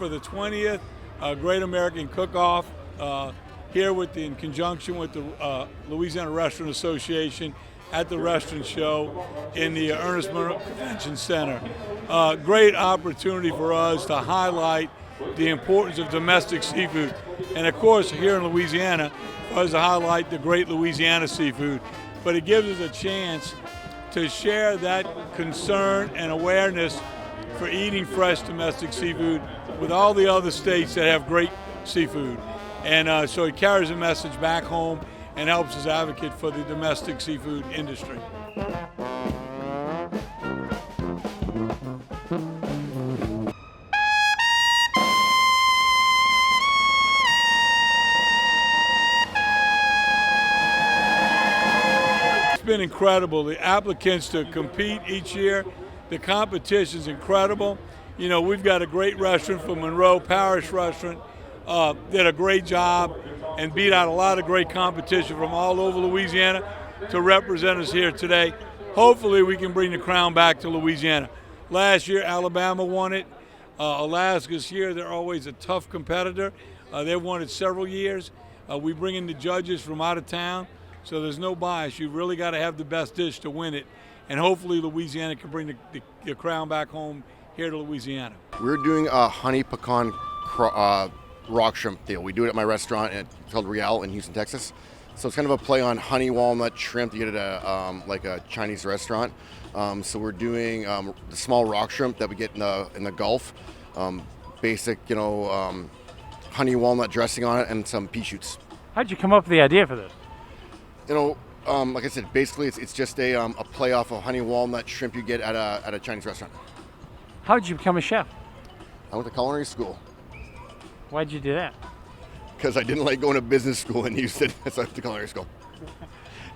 for the 20th Great American Cook-Off here in conjunction with the Louisiana Restaurant Association at the restaurant show in the Ernest Monroe Convention Center. Great opportunity for us to highlight the importance of domestic seafood. And of course, here in Louisiana, for us to highlight the great Louisiana seafood. But it gives us a chance to share that concern and awareness for eating fresh domestic seafood with all the other states that have great seafood. And so it carries a message back home and helps us advocate for the domestic seafood industry. It's been incredible. The applicants to compete each year, the competition's incredible. You know, we've got a great restaurant from Monroe Parish Restaurant, did a great job and beat out a lot of great competition from all over Louisiana to represent us here today. Hopefully we can bring the crown back to Louisiana. Last year, Alabama won it. Alaska's here. They're always a tough competitor. They've won it several years. We bring in the judges from out of town, so there's no bias. You've really got to have the best dish to win it, and hopefully Louisiana can bring the crown back home here to Louisiana. We're doing a honey pecan rock shrimp deal. We do it at my restaurant. It's called Real in Houston, Texas. So it's kind of a play on honey walnut shrimp you get at like a Chinese restaurant. So we're doing the small rock shrimp that we get in the Gulf. Basic, honey walnut dressing on it and some pea shoots. How'd you come up with the idea for this? Like I said, basically it's just a play off of honey walnut shrimp you get at a Chinese restaurant. How did you become a chef? I went to culinary school. Why'd you do that? Because I didn't like going to business school in Houston, so I went to culinary school.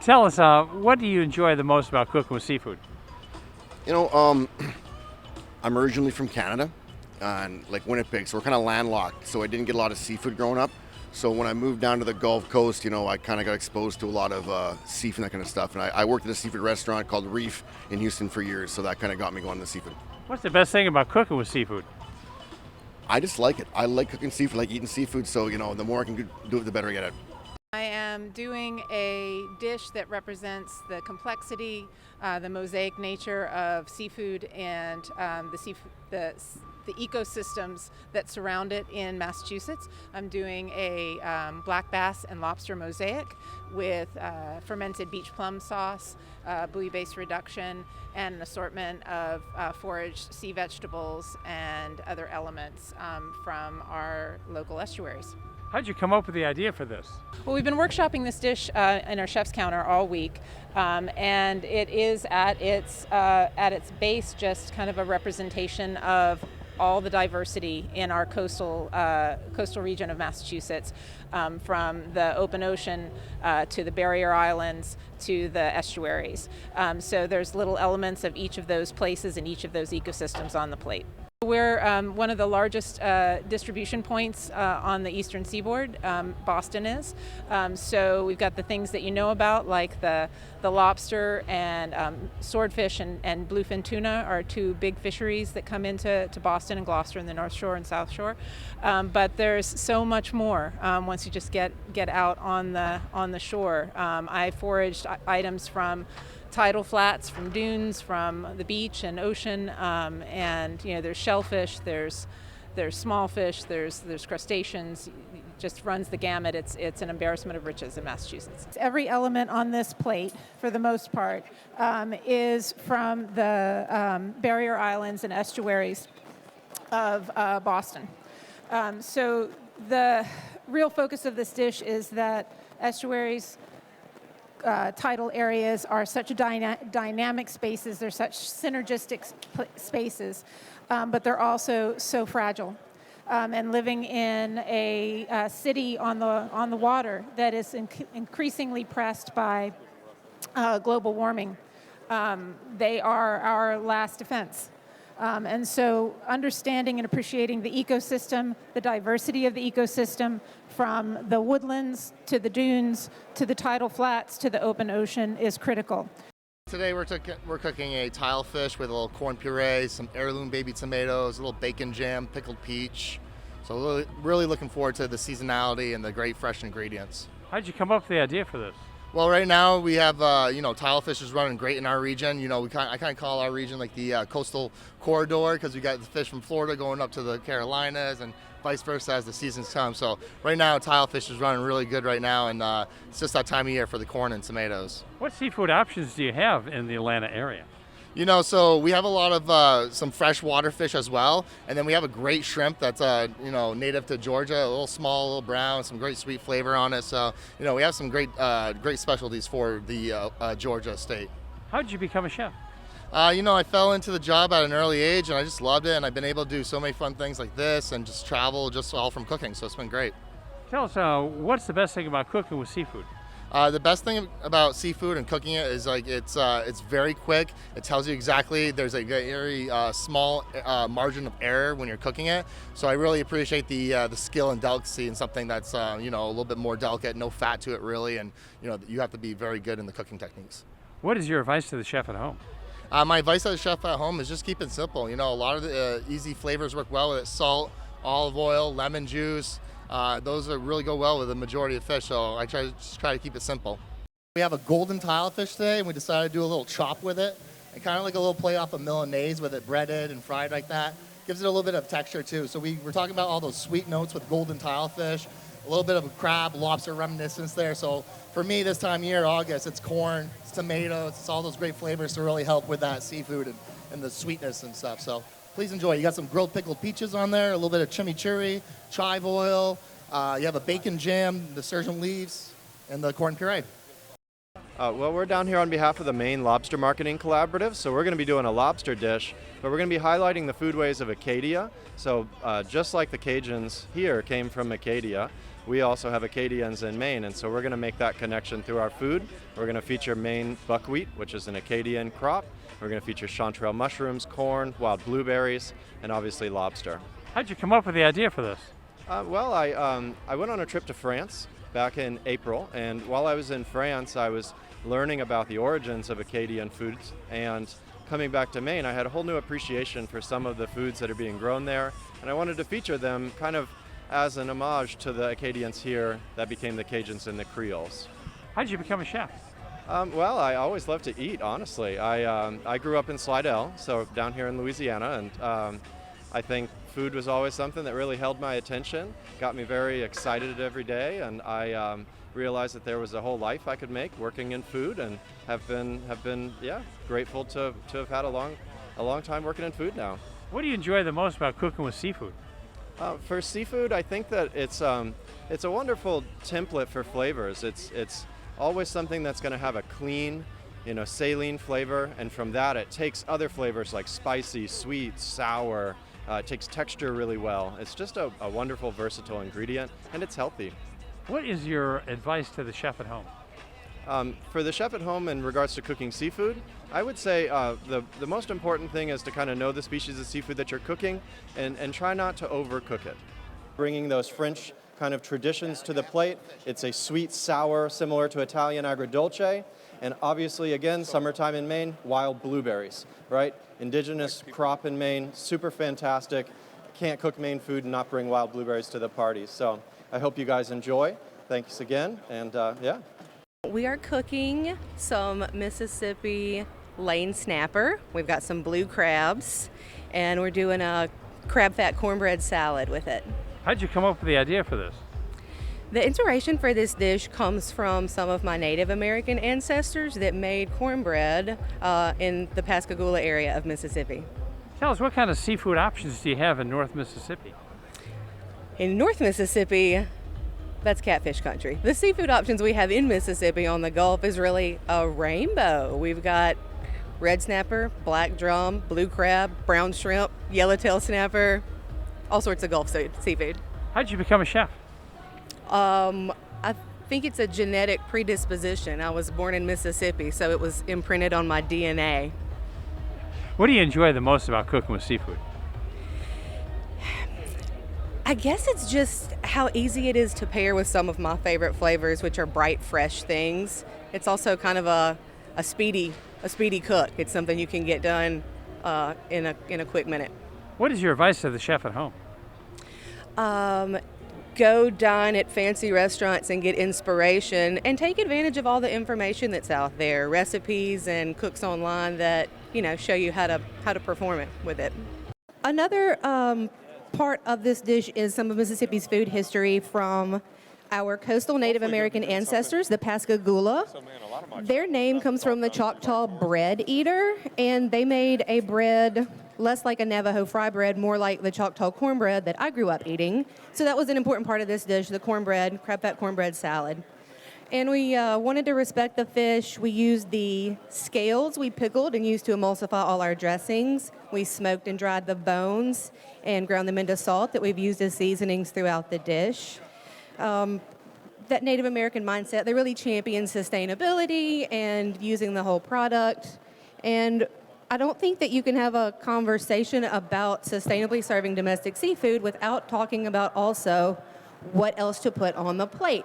Tell us, what do you enjoy the most about cooking with seafood? I'm originally from Canada, and like Winnipeg, so we're kind of landlocked, so I didn't get a lot of seafood growing up. So when I moved down to the Gulf Coast, I kind of got exposed to a lot of seafood and that kind of stuff. And I worked at a seafood restaurant called Reef in Houston for years, so that kind of got me going to seafood. What's the best thing about cooking with seafood? I just like it. I like cooking seafood, like eating seafood, so the more I can do it, the better I get it. I am doing a dish that represents the complexity, the mosaic nature of seafood and the ecosystems that surround it in Massachusetts. I'm doing a black bass and lobster mosaic with fermented beach plum sauce, bouillabaisse reduction, and an assortment of foraged sea vegetables and other elements from our local estuaries. How'd you come up with the idea for this? Well, we've been workshopping this dish in our chef's counter all week, and it is at its base just kind of a representation of all the diversity in our coastal region of Massachusetts, from the open ocean to the barrier islands to the estuaries. So there's little elements of each of those places and each of those ecosystems on the plate. We're one of the largest distribution points on the eastern seaboard. Boston is. So we've got the things that you know about, like the lobster and swordfish and bluefin tuna are two big fisheries that come into Boston and Gloucester in the North Shore and South Shore. But there's so much more once you just get out on the shore. I foraged items from tidal flats, from dunes, from the beach and ocean, and there's shellfish, there's small fish, there's crustaceans. It just runs the gamut. It's an embarrassment of riches in Massachusetts. Every element on this plate, for the most part, is from the barrier islands and estuaries of Boston. So the real focus of this dish is that estuaries, tidal areas are such dynamic spaces, they're such synergistic spaces, but they're also so fragile. And living in a city on the water that is increasingly pressed by global warming, they are our last defense. And so understanding and appreciating the ecosystem, the diversity of the ecosystem, from the woodlands to the dunes to the tidal flats to the open ocean is critical. Today we're cooking a tile fish with a little corn puree, some heirloom baby tomatoes, a little bacon jam, pickled peach, So really looking forward to the seasonality and the great fresh ingredients. How'd you come up with the idea for this? Well, right now we have tilefish is running great in our region. I kind of call our region like the coastal corridor because we got the fish from Florida going up to the Carolinas and vice versa as the seasons come. So right now tilefish is running really good right now, and it's just that time of year for the corn and tomatoes. What seafood options do you have in the Atlanta area? So we have a lot of some fresh water fish as well, and then we have a great shrimp that's native to Georgia, a little small, a little brown, some great sweet flavor on it. So we have some great specialties for the Georgia state. How did you become a chef? I fell into the job at an early age, and I just loved it, and I've been able to do so many fun things like this and just travel just all from cooking. So it's been great. Tell us, what's the best thing about cooking with seafood? The best thing about seafood and cooking it is it's very quick. It tells you exactly. There's a very small margin of error when you're cooking it. So I really appreciate the skill and delicacy in something that's a little bit more delicate, no fat to it really, and you have to be very good in the cooking techniques. What is your advice to the chef at home? My advice to the chef at home is just keep it simple. A lot of the easy flavors work well with it. Salt, olive oil, lemon juice. Those really go well with the majority of fish, so I try to keep it simple. We have a golden tilefish today, and we decided to do a little chop with it, and kind of like a little play off of Milanese with it breaded and fried like that. Gives it a little bit of texture too. So we're talking about all those sweet notes with golden tilefish, a little bit of a crab, lobster reminiscence there. So for me this time of year, August, it's corn, it's tomatoes, it's all those great flavors to really help with that seafood and the sweetness and stuff. So please enjoy. You got some grilled pickled peaches on there, a little bit of chimichurri, chive oil. You have a bacon jam, the surgeon leaves, and the corn puree. Well, we're down here on behalf of the Maine Lobster Marketing Collaborative, so we're going to be doing a lobster dish, but we're going to be highlighting the foodways of Acadia. So just like the Cajuns here came from Acadia, we also have Acadians in Maine, and so we're going to make that connection through our food. We're going to feature Maine buckwheat, which is an Acadian crop. We're going to feature chanterelle mushrooms, corn, wild blueberries, and obviously lobster. How'd you come up with the idea for this? I went on a trip to France back in April, and while I was in France, I was learning about the origins of Acadian foods, and coming back to Maine, I had a whole new appreciation for some of the foods that are being grown there, and I wanted to feature them kind of as an homage to the Acadians here that became the Cajuns and the Creoles. How did you become a chef? Well, I always loved to eat, honestly. I grew up in Slidell, so down here in Louisiana, and I think food was always something that really held my attention, got me very excited every day, and I realized that there was a whole life I could make working in food, and have been grateful to have had a long time working in food now. What do you enjoy the most about cooking with seafood? For seafood, I think that it's a wonderful template for flavors. It's always something that's going to have a clean, saline flavor, and from that it takes other flavors like spicy, sweet, sour. It takes texture really well. It's just a wonderful, versatile ingredient, and it's healthy. What is your advice to the chef at home? For the chef at home in regards to cooking seafood, I would say the most important thing is to kind of know the species of seafood that you're cooking and try not to overcook it. Bringing those French kind of traditions to the plate. It's a sweet, sour, similar to Italian agrodolce. And obviously, again, summertime in Maine, wild blueberries, right? Indigenous crop in Maine, super fantastic. Can't cook Maine food and not bring wild blueberries to the party. So I hope you guys enjoy. Thanks again, and yeah. We are cooking some Mississippi lane snapper. We've got some blue crabs, and we're doing a crab fat cornbread salad with it. How'd you come up with the idea for this? The inspiration for this dish comes from some of my Native American ancestors that made cornbread in the Pascagoula area of Mississippi. Tell us, what kind of seafood options do you have in North Mississippi? In North Mississippi, that's catfish country. The seafood options we have in Mississippi on the Gulf is really a rainbow. We've got red snapper, black drum, blue crab, brown shrimp, yellowtail snapper, all sorts of Gulf seafood. How'd you become a chef? I think it's a genetic predisposition. I was born in Mississippi, so it was imprinted on my DNA. What do you enjoy the most about cooking with seafood? I guess it's just how easy it is to pair with some of my favorite flavors, which are bright, fresh things. It's also kind of a speedy cook. It's something you can get done in a quick minute. What is your advice to the chef at home? Go dine at fancy restaurants and get inspiration and take advantage of all the information that's out there, recipes and cooks online that, show you how to perform it with it. Another part of this dish is some of Mississippi's food history from our coastal Native American ancestors, the Pascagoula. Their name comes from the Choctaw bread eater, and they made a bread less like a Navajo fry bread, more like the Choctaw cornbread that I grew up eating. So that was an important part of this dish, the cornbread, crab fat cornbread salad. And we wanted to respect the fish. We used the scales we pickled and used to emulsify all our dressings. We smoked and dried the bones and ground them into salt that we've used as seasonings throughout the dish. That Native American mindset, they really champion sustainability and using the whole product. And I don't think that you can have a conversation about sustainably serving domestic seafood without talking about also what else to put on the plate.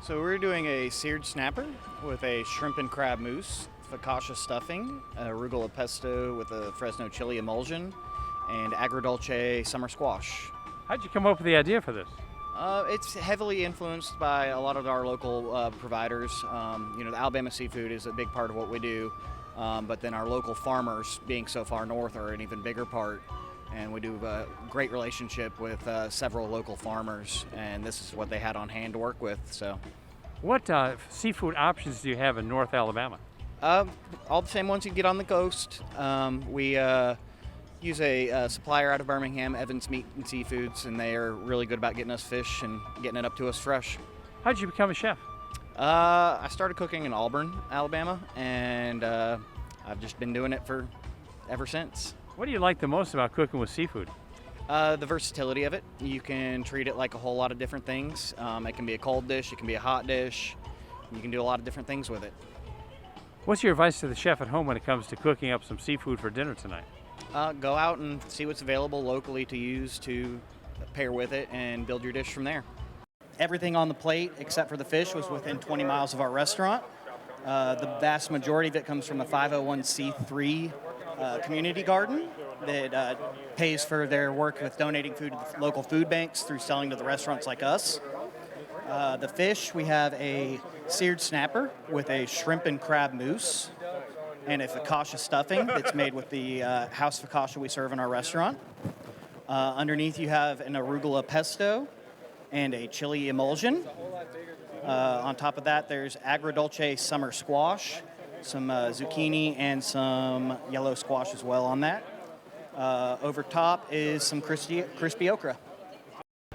So we're doing a seared snapper with a shrimp and crab mousse, focaccia stuffing, arugula pesto with a Fresno chili emulsion, and agrodolce summer squash. How'd you come up with the idea for this? It's heavily influenced by a lot of our local providers. The Alabama seafood is a big part of what we do, but then our local farmers, being so far north, are an even bigger part. And we do a great relationship with several local farmers, and this is what they had on hand to work with. So, what seafood options do you have in North Alabama? all the same ones you get on the coast. We use a supplier out of Birmingham, Evans Meat and Seafoods, and they are really good about getting us fish and getting it up to us fresh. How did you become a chef? I started cooking in Auburn, Alabama, and I've just been doing it ever since. What do you like the most about cooking with seafood? The versatility of it. You can treat it like a whole lot of different things. It can be a cold dish, it can be a hot dish. You can do a lot of different things with it. What's your advice to the chef at home when it comes to cooking up some seafood for dinner tonight? Go out and see what's available locally to use to pair with it and build your dish from there. Everything on the plate except for the fish was within 20 miles of our restaurant. The vast majority of it comes from a 501c3 community garden that pays for their work with donating food to the local food banks through selling to the restaurants like us. The fish, we have a seared snapper with a shrimp and crab mousse and a focaccia stuffing that's made with the house focaccia we serve in our restaurant. Underneath you have an arugula pesto and a chili emulsion. On top of that, there's agrodolce summer squash, some zucchini and some yellow squash as well on that. Over top is some crispy okra.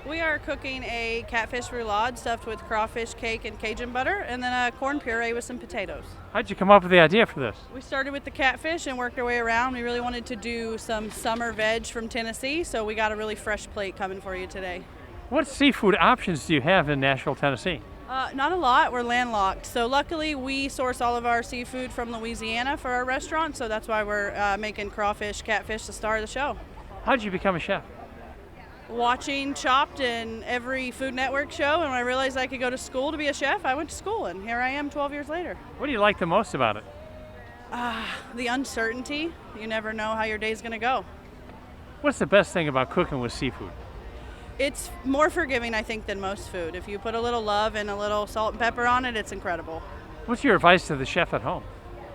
We are cooking a catfish roulade stuffed with crawfish cake and Cajun butter, and then a corn puree with some potatoes. How'd you come up with the idea for this? We started with the catfish and worked our way around. We really wanted to do some summer veg from Tennessee, so we got a really fresh plate coming for you today. What seafood options do you have in Nashville, Tennessee? Not a lot. We're landlocked. So luckily we source all of our seafood from Louisiana for our restaurant, so that's why we're making crawfish, catfish the star of the show. How'd you become a chef? Watching Chopped and every Food Network show, and when I realized I could go to school to be a chef, I went to school, and here I am 12 years later. What do you like the most about it? The uncertainty. You never know how your day's going to go. What's the best thing about cooking with seafood? It's more forgiving, I think, than most food. If you put a little love and a little salt and pepper on it, it's incredible. What's your advice to the chef at home?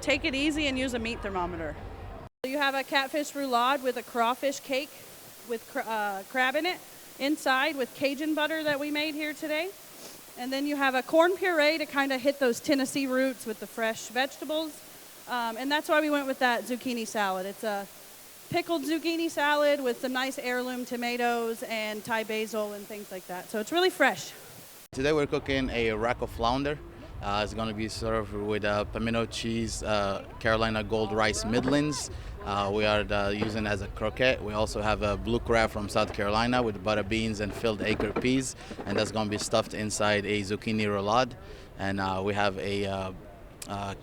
Take it easy and use a meat thermometer. You have a catfish roulade with a crawfish cake with crab in it inside with Cajun butter that we made here today. And then you have a corn puree to kind of hit those Tennessee roots with the fresh vegetables. And that's why we went with that zucchini salad. It's a pickled zucchini salad with some nice heirloom tomatoes and Thai basil and things like that. So it's really fresh. Today we're cooking a rack of flounder. It's going to be served with pimento cheese, Carolina Gold Rice Midlands. We are using as a croquette. We also have a blue crab from South Carolina with butter beans and filled acre peas, and that's going to be stuffed inside a zucchini roulade. And we have a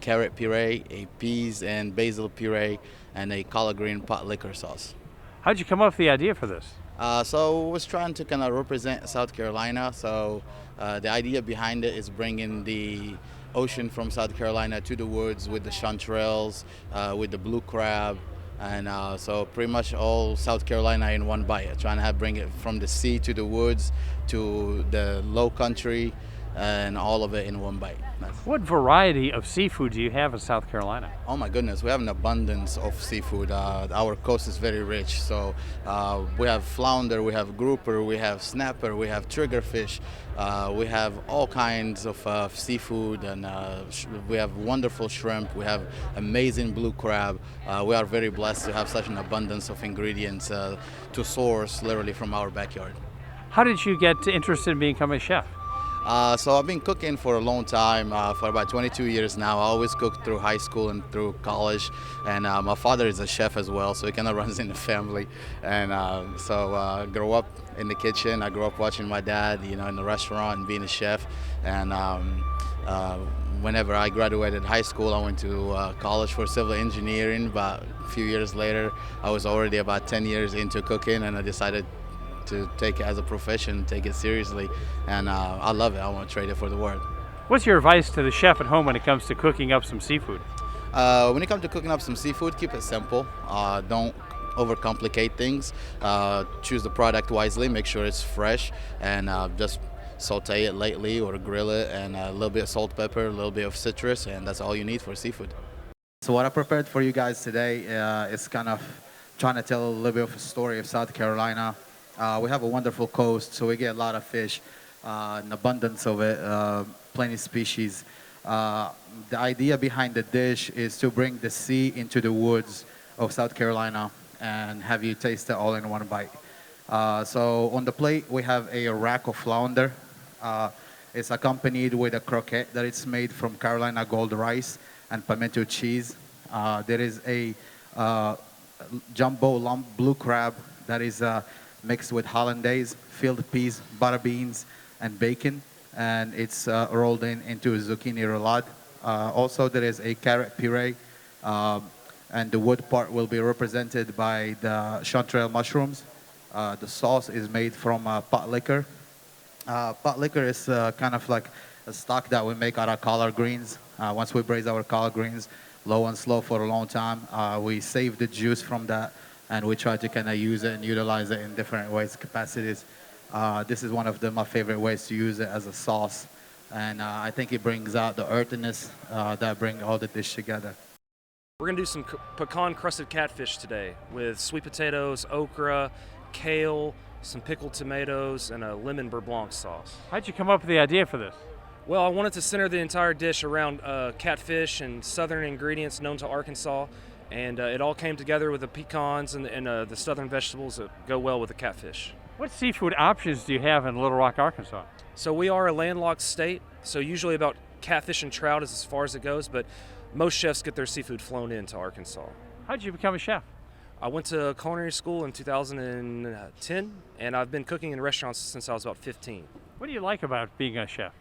carrot puree, a peas and basil puree, and a collard green pot liquor sauce. How'd you come up with the idea for this? So I was trying to kind of represent South Carolina. So the idea behind it is bringing the ocean from South Carolina to the woods with the chanterelles, with the blue crab, And so pretty much all South Carolina in one bite. Trying to bring it from the sea to the woods to the low country and all of it in one bite. What variety of seafood do you have in South Carolina? Oh my goodness, we have an abundance of seafood. Our coast is very rich, so we have flounder, we have grouper, we have snapper, we have triggerfish, we have all kinds of seafood, and we have wonderful shrimp, we have amazing blue crab. We are very blessed to have such an abundance of ingredients to source literally from our backyard. How did you get interested in becoming a chef? So I've been cooking for a long time, for about 22 years now. I always cooked through high school and through college, and my father is a chef as well, so it kind of runs in the family. And so I grew up in the kitchen. I grew up watching my dad, in the restaurant and being a chef. And whenever I graduated high school, I went to college for civil engineering. But a few years later, I was already about 10 years into cooking, and I decided to take it as a profession, take it seriously, and I love it. I want to trade it for the world. What's your advice to the chef at home when it comes to cooking up some seafood? When it comes to cooking up some seafood, keep it simple. Don't overcomplicate things. Choose the product wisely, make sure it's fresh, and just saute it lightly or grill it, and a little bit of salt, pepper, a little bit of citrus, and that's all you need for seafood. So what I prepared for you guys today is kind of trying to tell a little bit of a story of South Carolina. We have a wonderful coast, so we get a lot of fish, an abundance of it, plenty species. The idea behind the dish is to bring the sea into the woods of South Carolina and have you taste it all in one bite. So on the plate, we have a rack of flounder. It's accompanied with a croquette that is made from Carolina gold rice and pimento cheese. There is a jumbo lump blue crab that is mixed with hollandaise, filled peas, butter beans, and bacon, and it's rolled into a zucchini roulade. Also, there is a carrot puree, and the wood part will be represented by the chanterelle mushrooms. The sauce is made from pot liquor. Pot liquor is kind of like a stock that we make out of collard greens. Once we braise our collard greens low and slow for a long time, we save the juice from that, and we try to kind of use it and utilize it in different ways, capacities. This is one of my favorite ways to use it as a sauce, and I think it brings out the earthiness that bring all the dish together. We're gonna do some pecan crusted catfish today with sweet potatoes, okra, kale, some pickled tomatoes, and a lemon beurre blanc sauce. How'd you come up with the idea for this? Well, I wanted to center the entire dish around catfish and southern ingredients known to Arkansas. And it all came together with the pecans and the southern vegetables that go well with the catfish. What seafood options do you have in Little Rock, Arkansas? So we are a landlocked state, so usually about catfish and trout is as far as it goes, but most chefs get their seafood flown into Arkansas. How did you become a chef? I went to culinary school in 2010, and I've been cooking in restaurants since I was about 15. What do you like about being a chef?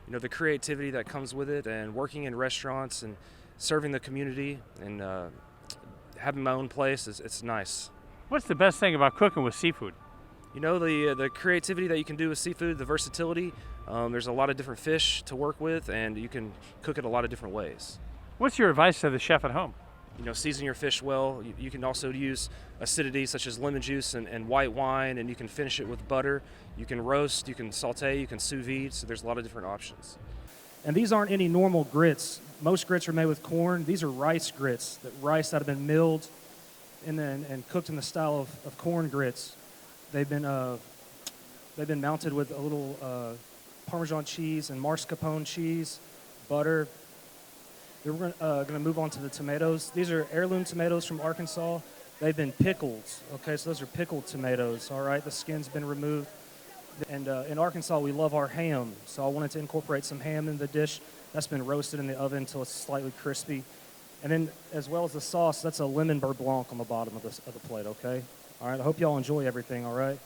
The creativity that comes with it, and working in restaurants and serving the community, and having my own place, it's nice. What's the best thing about cooking with seafood? The creativity that you can do with seafood, the versatility. There's a lot of different fish to work with, and you can cook it a lot of different ways. What's your advice to the chef at home? Season your fish well. You can also use acidity such as lemon juice and white wine, and you can finish it with butter. You can roast, you can saute, you can sous vide, so there's a lot of different options. And these aren't any normal grits. Most grits are made with corn. These are rice grits, rice that have been milled and cooked in the style of corn grits. They've been mounted with a little Parmesan cheese and mascarpone cheese, butter. Then we're going to move on to the tomatoes. These are heirloom tomatoes from Arkansas. They've been pickled. Okay, so those are pickled tomatoes. All right, the skin's been removed. And in Arkansas, we love our ham, so I wanted to incorporate some ham in the dish. That's been roasted in the oven until it's slightly crispy. And then, as well as the sauce, that's a lemon beurre blanc on the bottom of the plate, okay? All right, I hope y'all enjoy everything, all right?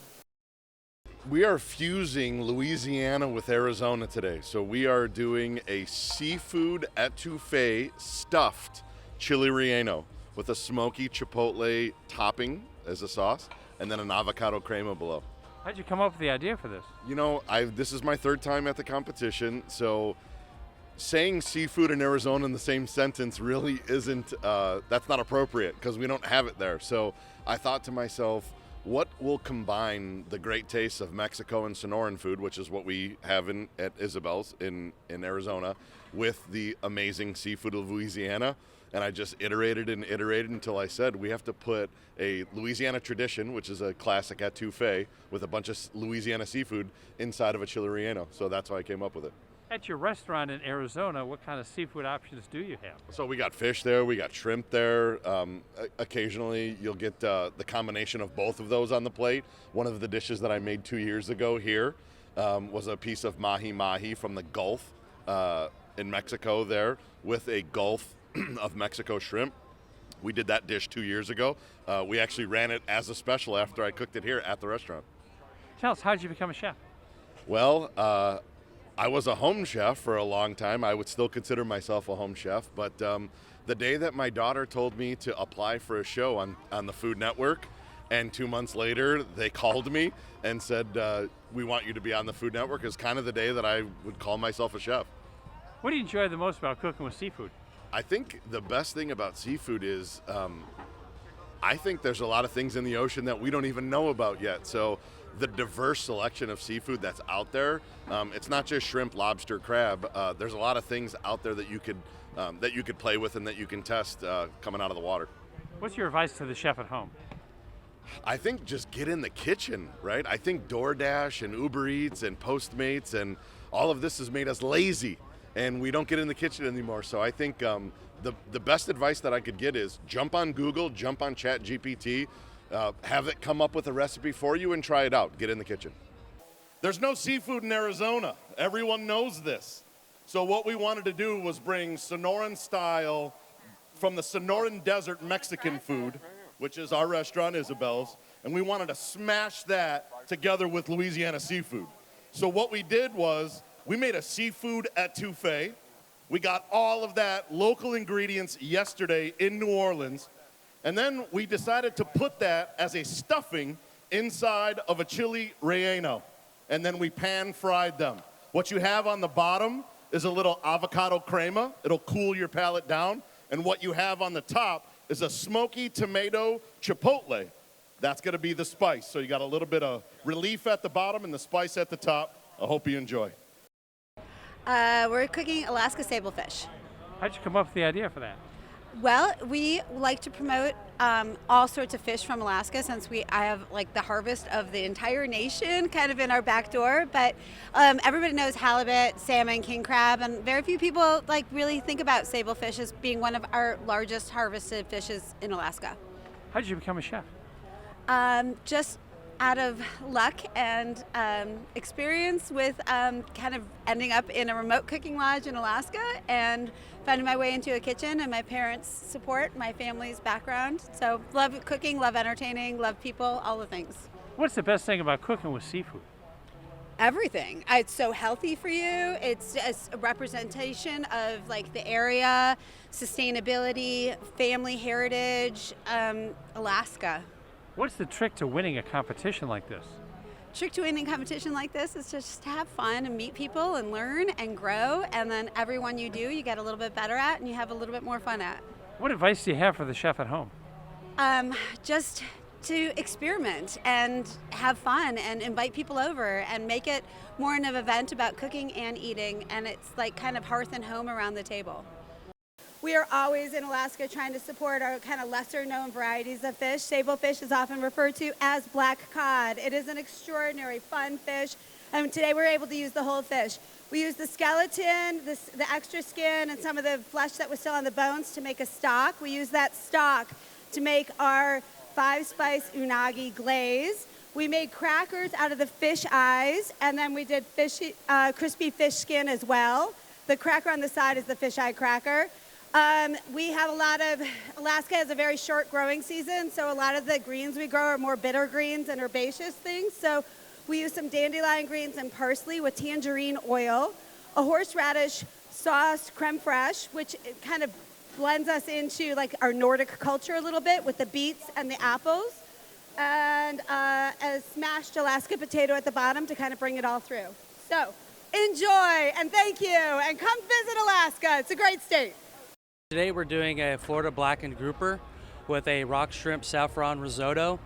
We are fusing Louisiana with Arizona today. So we are doing a seafood etouffee stuffed chili relleno with a smoky chipotle topping as a sauce, and then an avocado crema below. How'd you come up with the idea for this? This is my third time at the competition, so saying seafood in Arizona in the same sentence really isn't, that's not appropriate because we don't have it there. So I thought to myself, what will combine the great tastes of Mexico and Sonoran food, which is what we have at Isabel's in Arizona, with the amazing seafood of Louisiana? And I just iterated and iterated until I said we have to put a Louisiana tradition, which is a classic etouffee, with a bunch of Louisiana seafood inside of a chili relleno. So that's why I came up with it. At your restaurant in Arizona, what kind of seafood options do you have? So we got fish there, we got shrimp there. Occasionally you'll get the combination of both of those on the plate. One of the dishes that I made 2 years ago here was a piece of mahi-mahi from the Gulf in Mexico there with a Gulf of Mexico shrimp. We did that dish 2 years ago. We actually ran it as a special after I cooked it here at the restaurant. Tell us, how did you become a chef? Well, I was a home chef for a long time. I would still consider myself a home chef, but the day that my daughter told me to apply for a show on the Food Network, and 2 months later they called me and said, we want you to be on the Food Network, is kind of the day that I would call myself a chef. What do you enjoy the most about cooking with seafood? I think the best thing about seafood is I think there's a lot of things in the ocean that we don't even know about yet. So the diverse selection of seafood that's out there, it's not just shrimp, lobster, crab. There's a lot of things out there that you could play with and that you can test coming out of the water. What's your advice to the chef at home? I think just get in the kitchen, right? I think DoorDash and Uber Eats and Postmates and all of this has made us lazy, and we don't get in the kitchen anymore. So I think the best advice that I could get is jump on Google, jump on ChatGPT, have it come up with a recipe for you and try it out. Get in the kitchen. There's no seafood in Arizona. Everyone knows this. So what we wanted to do was bring Sonoran style from the Sonoran Desert Mexican food, which is our restaurant, Isabel's, and we wanted to smash that together with Louisiana seafood. So what we did was we made a seafood etouffee. We got all of that local ingredients yesterday in New Orleans, and then we decided to put that as a stuffing inside of a chili relleno, and then we pan-fried them. What you have on the bottom is a little avocado crema. It'll cool your palate down, and what you have on the top is a smoky tomato chipotle. That's gonna be the spice. So you got a little bit of relief at the bottom and the spice at the top. I hope you enjoy. We're cooking Alaska sablefish. How'd you come up with the idea for that? Well, we like to promote all sorts of fish from Alaska since I have like the harvest of the entire nation kind of in our back door. But everybody knows halibut, salmon, king crab, and very few people like really think about sablefish as being one of our largest harvested fishes in Alaska. How did you become a chef? Just out of luck and experience with kind of ending up in a remote cooking lodge in Alaska and finding my way into a kitchen, and my parents' support, my family's background. So love cooking, love entertaining, love people, all the things. What's the best thing about cooking with seafood? Everything. It's so healthy for you. It's a representation of like the area, sustainability, family heritage, Alaska. What's the trick to winning a competition like this? Trick to winning a competition like this is just to have fun and meet people and learn and grow, and then every one you do, you get a little bit better at and you have a little bit more fun at. What advice do you have for the chef at home? Just to experiment and have fun and invite people over and make it more an event about cooking and eating, and it's like kind of hearth and home around the table. We are always in Alaska trying to support our kind of lesser known varieties of fish. Sablefish is often referred to as black cod. It is an extraordinary fun fish, and today we're able to use the whole fish. We use the skeleton, the extra skin, and some of the flesh that was still on the bones to make a stock. We use that stock to make our 5-spice unagi glaze. We made crackers out of the fish eyes, and then we did crispy fish skin as well. The cracker on the side is the fish eye cracker. We have Alaska has a very short growing season, so a lot of the greens we grow are more bitter greens and herbaceous things. So we use some dandelion greens and parsley with tangerine oil, a horseradish sauce creme fraiche, which kind of blends us into like our Nordic culture a little bit with the beets and the apples, and a smashed Alaska potato at the bottom to kind of bring it all through. So enjoy, and thank you, and come visit Alaska. It's a great state. Today we're doing a Florida blackened grouper with a rock shrimp saffron risotto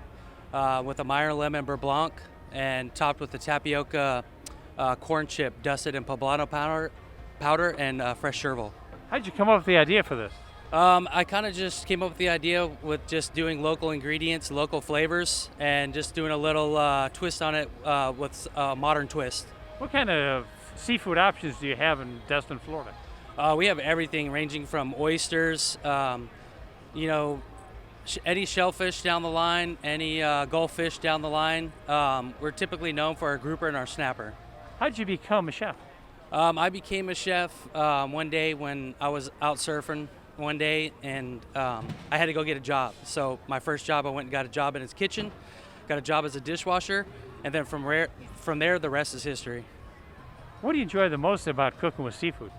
with a Meyer lemon beurre blanc and topped with the tapioca corn chip dusted in poblano powder and fresh chervil. How'd you come up with the idea for this? I kind of just came up with the idea with just doing local ingredients, local flavors, and just doing a little twist on it with a modern twist. What kind of seafood options do you have in Destin, Florida? We have everything ranging from oysters, any shellfish down the line, any Gulf fish down the line. We're typically known for our grouper and our snapper. How did you become a chef? I became a chef one day when I was out surfing one day, and I had to go get a job. So my first job, I went and got a job in his kitchen, got a job as a dishwasher, and then from there, the rest is history. What do you enjoy the most about cooking with seafood?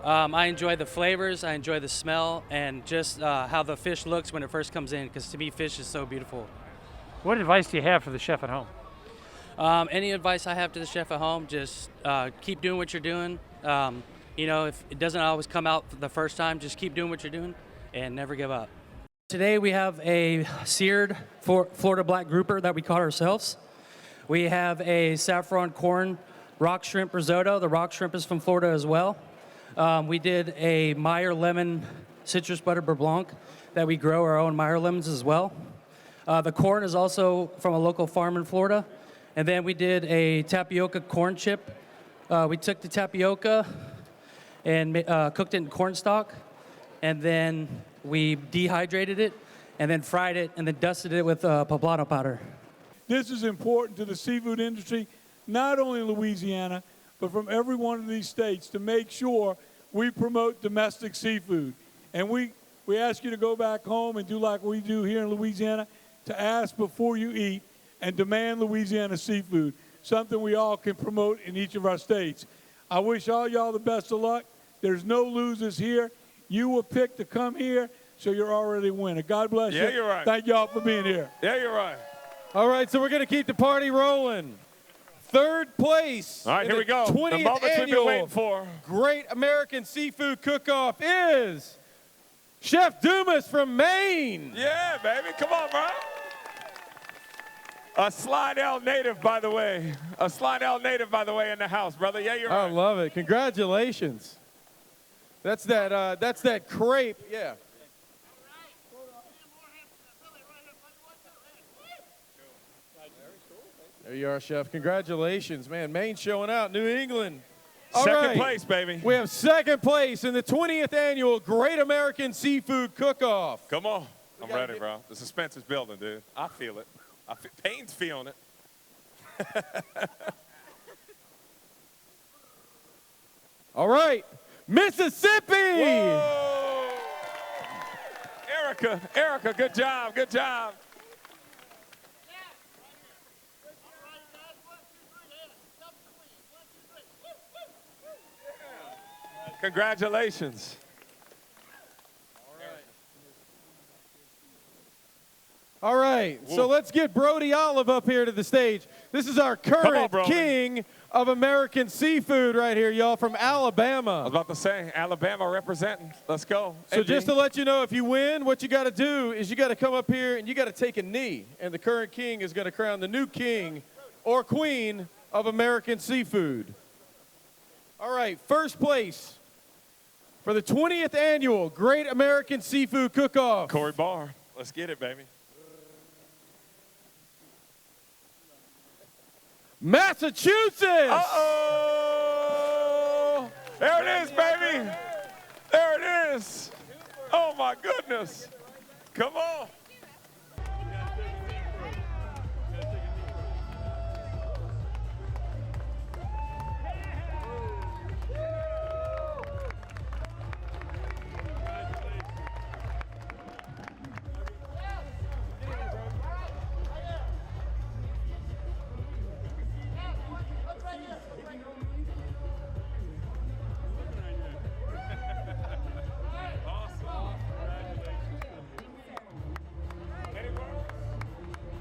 I enjoy the flavors, I enjoy the smell, and just how the fish looks when it first comes in, because to me, fish is so beautiful. What advice do you have for the chef at home? Any advice I have to the chef at home, just keep doing what you're doing. If it doesn't always come out the first time, just keep doing what you're doing and never give up. Today we have a seared Florida black grouper that we caught ourselves. We have a saffron corn rock shrimp risotto. The rock shrimp is from Florida as well. We did a Meyer lemon citrus butter beurre blanc that we grow our own Meyer lemons as well. The corn is also from a local farm in Florida. And then we did a tapioca corn chip. We took the tapioca and cooked it in cornstalk, and then we dehydrated it, and then fried it, and then dusted it with poblano powder. This is important to the seafood industry, not only in Louisiana, but from every one of these states, to make sure we promote domestic seafood. And we ask you to go back home and do like we do here in Louisiana, to ask before you eat and demand Louisiana seafood, something we all can promote in each of our states. I wish all y'all the best of luck. There's no losers here. You were picked to come here, so you're already a winner. God bless you. Yeah, you're right. Thank y'all for being here. Yeah, you're right. All right, so we're going to keep the party rolling. Third place. All right, here we go. 20th The moments we've been annual waiting for. Great American Seafood Cook-Off is Chef Dumas from Maine. Yeah, baby. Come on, bro. A Slidell native, by the way. A Slidell native, by the way, in the house, brother. Yeah, you're right. I love it. Congratulations. That's that crepe. Yeah. There you are, Chef. Congratulations, man. Maine showing out. New England. All Second right. place, baby. We have second place in the 20th annual Great American Seafood Cook-Off. Come on. I'm ready, bro. The suspense is building, dude. I feel it. Payne's feeling it. All right. Mississippi. Whoa. Erica, good job, good job. Congratulations. All right, so let's get Brody Olive up here to the stage. This is our current king of American seafood right here, y'all, from Alabama. I was about to say, Alabama representing. Let's go. So AD. just to let you know, if you win, what you got to do is you got to come up here and you got to take a knee, and the current king is going to crown the new king or queen of American seafood. All right, first place for the 20th annual Great American Seafood Cook-Off. Corey Barr. Let's get it, baby. Massachusetts. Uh-oh. There it is, baby. There it is. Oh, my goodness. Come on.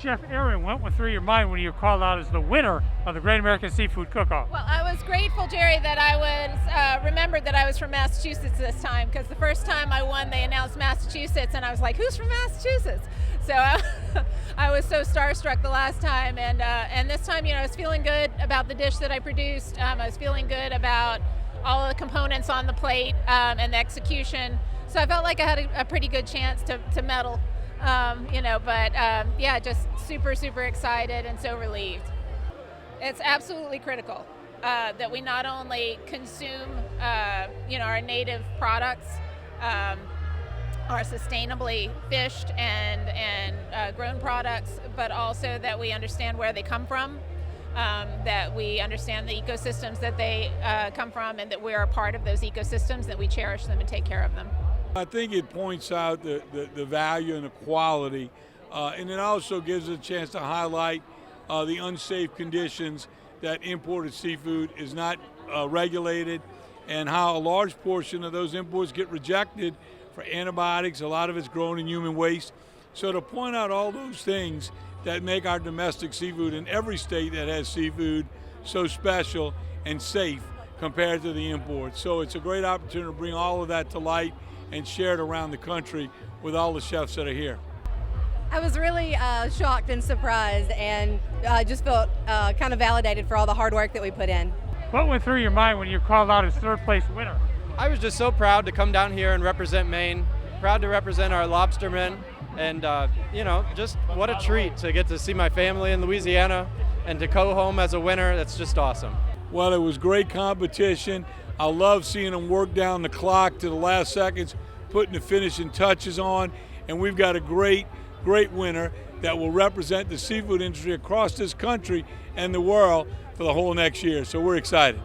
Chef Aaron, what went through your mind when you were called out as the winner of the Great American Seafood Cook-Off? Well, I was grateful, Jerry, that I was remembered that I was from Massachusetts this time, because the first time I won, they announced Massachusetts, and I was like, who's from Massachusetts? So I was so starstruck the last time, and this time, I was feeling good about the dish that I produced. I was feeling good about all of the components on the plate and the execution. So I felt like I had a pretty good chance to medal, yeah, just super, super excited and so relieved. It's absolutely critical that we not only consume, our native products, our sustainably fished and grown products, but also that we understand where they come from, that we understand the ecosystems that they come from, and that we're a part of those ecosystems, that we cherish them and take care of them. I think it points out the value and the quality, and it also gives us a chance to highlight the unsafe conditions that imported seafood is not regulated, and how a large portion of those imports get rejected for antibiotics. A lot of it's grown in human waste. So to point out all those things that make our domestic seafood in every state that has seafood so special and safe compared to the imports. So it's a great opportunity to bring all of that to light and share it around the country with all the chefs that are here. I was really shocked and surprised, and just felt kind of validated for all the hard work that we put in. What went through your mind when you were called out as third place winner? I was just so proud to come down here and represent Maine, proud to represent our lobstermen, and just what a treat to get to see my family in Louisiana and to go home as a winner. That's just awesome. Well, it was great competition. I love seeing them work down the clock to the last seconds, putting the finishing touches on, and we've got a great winner that will represent the seafood industry across this country and the world for the whole next year. So we're excited.